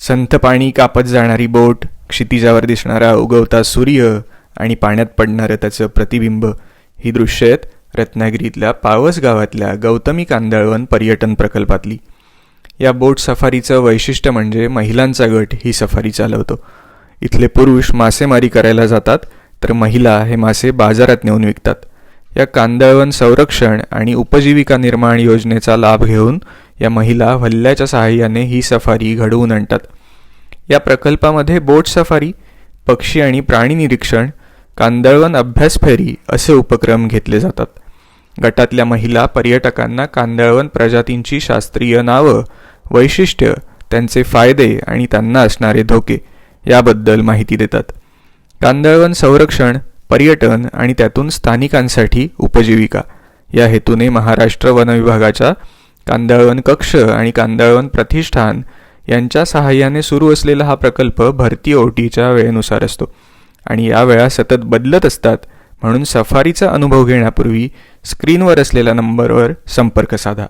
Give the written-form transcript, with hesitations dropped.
संथ पाणी कापत जाणारी बोट, क्षितिजावर दिसणारा उगवता सूर्य आणि पाण्यात पडणारं त्याचं प्रतिबिंब ही दृश्य आहेत रत्नागिरीतल्या पावस गावातल्या गौतमी कांदळवन पर्यटन प्रकल्पातली. या बोट सफारीचं वैशिष्ट्य म्हणजे महिलांचा गट ही सफारी चालवतो. इथले पुरुष मासेमारी करायला जातात तर महिला हे मासे बाजारात नेऊन विकतात. या कांदळवन संरक्षण आणि उपजीविका निर्माण योजनेचा लाभ घेऊन या महिला वल्ल्याच्या सहाय्याने ही सफारी घडवून आणतात. या प्रकल्पामध्ये बोट सफारी, पक्षी आणि प्राणी निरीक्षण, कांदळवन अभ्यास फेरी असे उपक्रम घेतले जातात. गटातल्या महिला पर्यटकांना कांदळवन प्रजातींची शास्त्रीय नावं, वैशिष्ट्य, त्यांचे फायदे आणि त्यांना असणारे धोके याबद्दल माहिती देतात. कांदळवन संरक्षण, पर्यटन आणि त्यातून स्थानिकांसाठी उपजीविका या हेतूने महाराष्ट्र वन विभागाच्या कांदळवन कक्ष आणि कांदळवन प्रतिष्ठान यांच्या सहाय्याने सुरू असलेला हा प्रकल्प भरती ओटीच्या वेळेनुसार असतो आणि या वेळा सतत बदलत असतात. म्हणून सफारीचा अनुभव घेण्यापूर्वी स्क्रीनवर असलेल्या नंबरवर संपर्क साधा.